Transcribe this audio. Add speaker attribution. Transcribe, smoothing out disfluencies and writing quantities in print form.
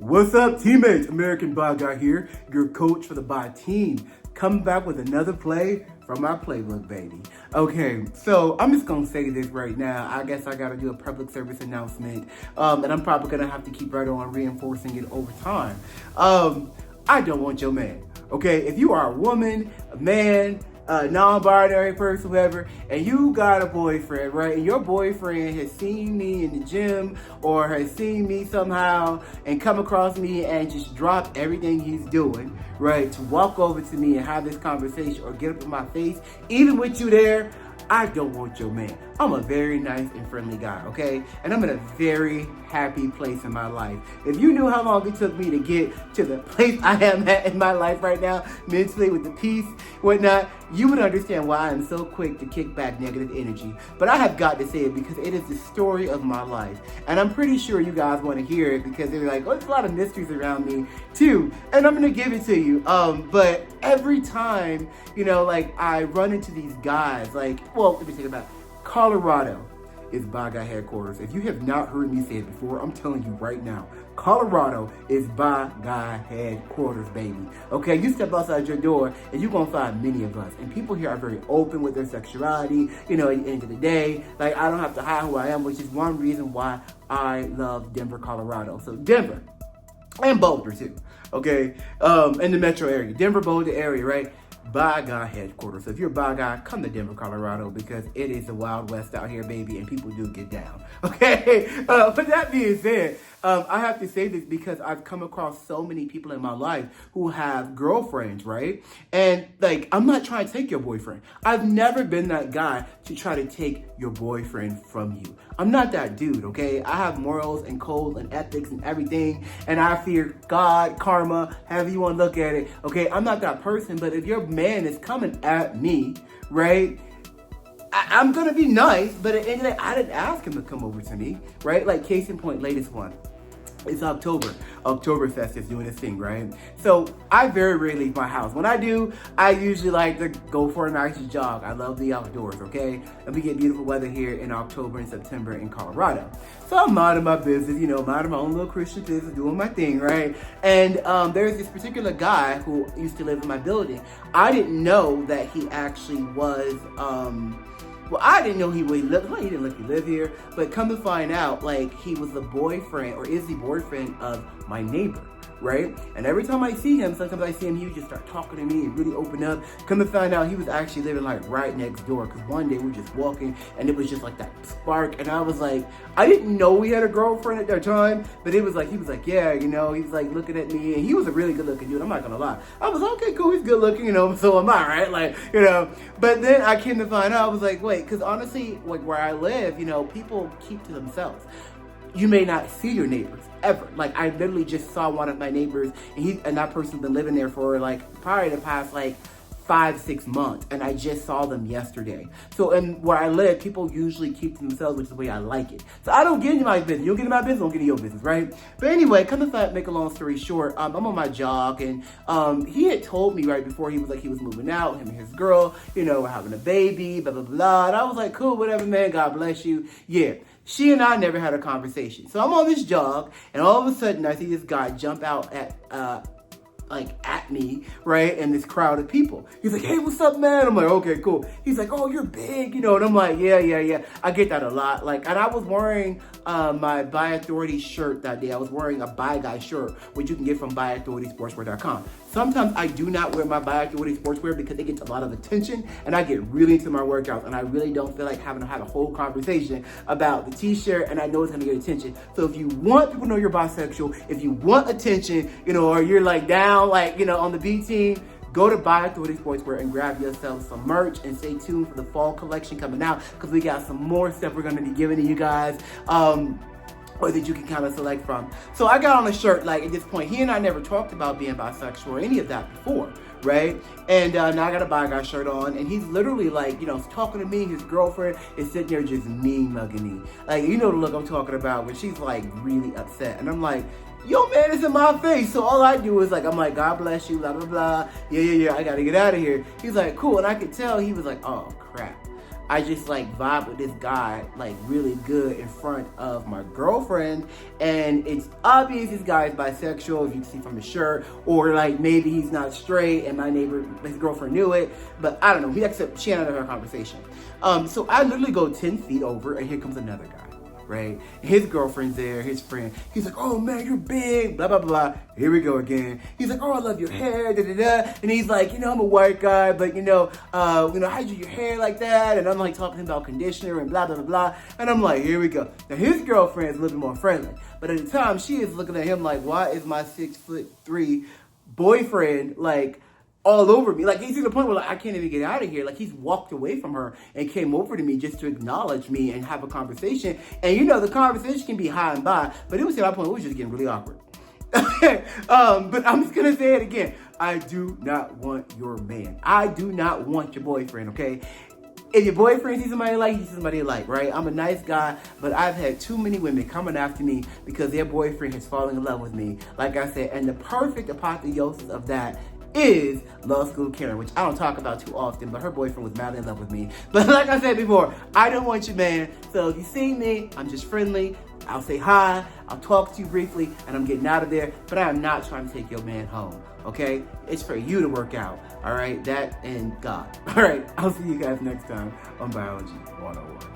Speaker 1: What's up, teammates? American BiGuy here, your coach for the Bi team. Coming back with another play from my playbook, baby. Okay, so I'm just gonna say this right now. I guess I gotta do a public service announcement, and I'm probably gonna have to keep right on reinforcing it over time. I don't want your man, okay? If you are a woman, a man, a non-binary person, whoever, and you got a boyfriend, right? And your boyfriend has seen me in the gym or has seen me somehow and come across me and just drop everything he's doing, right? To walk over to me and have this conversation or get up in my face, even with you there, I don't want your man. I'm a very nice and friendly guy, okay? And I'm in a very happy place in my life. If you knew how long it took me to get to the place I am at in my life right now, mentally with the peace, whatnot, you would understand why I'm so quick to kick back negative energy. But I have got to say it because it is the story of my life. And I'm pretty sure you guys want to hear it because they're like, oh, there's a lot of mysteries around me too. And I'm going to give it to you. But every time, like I run into these guys, let me think about it. Colorado is BiGuy headquarters. If you have not heard me say it before, I'm telling you right now, Colorado is BiGuy headquarters, baby. Okay, you step outside your door and you're gonna find many of us. And people here are very open with their sexuality, at the end of the day. Like, I don't have to hide who I am, which is one reason why I love Denver, Colorado. So Denver, and Boulder too, okay? In the metro area, Denver, Boulder area, right? BiGuy headquarters. So if you're a BiGuy, come to Denver, Colorado, because it is the Wild West out here, baby, and people do get down. Okay? But that being said, I have to say this because I've come across so many people in my life who have girlfriends, right? And I'm not trying to take your boyfriend. I've never been that guy to try to take your boyfriend from you. I'm not that dude, okay? I have morals and codes and ethics and everything, and I fear God, karma, however you want to look at it, okay? I'm not that person, but if your man is coming at me, right? I'm gonna be nice, but at the end of the day, I didn't ask him to come over to me, right? Like, case in point, latest one. It's October. Oktoberfest is doing its thing, right? So I very rarely leave my house. When I do, I usually like to go for a nice jog. I love the outdoors, okay? And we get beautiful weather here in October and September in Colorado. So I'm minding my business, minding my own little Christian business, doing my thing, right? And there's this particular guy who used to live in my building. I didn't know that he actually was, I didn't know he lived. Well, he didn't look he lived here, but come to find out, he was the boyfriend, or is the boyfriend of my neighbor, right? And every time I see him, sometimes I see him, he would just start talking to me and really open up. Come to find out, he was actually living right next door. Because one day we were just walking, and it was just like that spark, and I was like, I didn't know he had a girlfriend at that time, but it was like he was like, yeah, he was like looking at me, and he was a really good looking dude. I'm not gonna lie. I was like, okay, cool, he's good looking, so am I, right? But then I came to find out, I was like, wait, because honestly, where I live, people keep to themselves. You may not see your neighbors ever. I literally just saw one of my neighbors, and that person's been living there for probably the past 5-6 months, and I just saw them yesterday. So, and where I live, people usually keep to themselves, which is the way I like it. So I don't get into my business. You don't get in my business, I don't get in your business, right? But anyway, come to fact, make a long story short, I'm on my jog, and he had told me right before he was moving out, him and his girl, were having a baby, blah, blah, blah. And I was like, cool, whatever, man, God bless you. Yeah. She and I never had a conversation. So I'm on this jog, and all of a sudden I see this guy jump out at me, right? And this crowd of people. He's like, hey, what's up, man? I'm like, okay, cool. He's like, oh, you're big, and I'm like, yeah. I get that a lot. And I was wearing my Bi Authority shirt that day. I was wearing a BiGuy shirt, which you can get from BiAuthoritySportswear.com. Sometimes I do not wear my Bi Authority sportswear because it gets a lot of attention, and I get really into my workouts, and I really don't feel like having to have a whole conversation about the t-shirt, and I know it's gonna get attention. So if you want people to know you're bisexual, if you want attention, or you're down, on the B team, go to Bi Authority Sportswear and grab yourself some merch, and stay tuned for the fall collection coming out, because we got some more stuff we're gonna be giving to you guys. Or that you can kind of select from. So I got on a shirt, at this point, he and I never talked about being bisexual or any of that before, right? And now I got a BiGuy shirt on, and he's literally talking to me. His girlfriend is sitting there just mean mugging me. The look I'm talking about, when she's really upset. And I'm like, yo, man, it's in my face. So all I do is I'm like, God bless you, blah, blah, blah. Yeah, I gotta get out of here. He's like, cool. And I could tell he was like, oh, crap. I just like vibe with this guy like really good in front of my girlfriend, and it's obvious this guy is bisexual, if you can see from his shirt, or like maybe he's not straight and his girlfriend knew it, but I don't know. She had another conversation. So I literally go 10 feet over, and here comes another guy. Right? His girlfriend's there, his friend. He's like, oh man, you're big, blah, blah, blah. Here we go again. He's like, oh, I love your hair, da, da, da. And he's like, I'm a white guy, but how'd you do your hair like that? And I'm like talking about conditioner and blah, blah, blah, blah. And I'm like, here we go. Now his girlfriend is a little bit more friendly. But at the time, she is looking at him like, why is my 6'3" boyfriend like all over me? Like, he's to the point where like, I can't even get out of here. Like, he's walked away from her and came over to me just to acknowledge me and have a conversation. And the conversation can be high and by, but it was at my point, it was just getting really awkward. But I'm just gonna say it again. I do not want your man. I do not want your boyfriend, okay? If your boyfriend sees somebody you like, he sees somebody you like, right? I'm a nice guy, but I've had too many women coming after me because their boyfriend has fallen in love with me. Like I said, and the perfect apotheosis of that is Love School Karen, which I don't talk about too often, but her boyfriend was madly in love with me. But like I said before, I don't want your man. So if you see me, I'm just friendly. I'll say hi, I'll talk to you briefly, and I'm getting out of there. But I am not trying to take your man home, okay? It's for you to work out, all right? That and God. All right, I'll see you guys next time on Biology 101.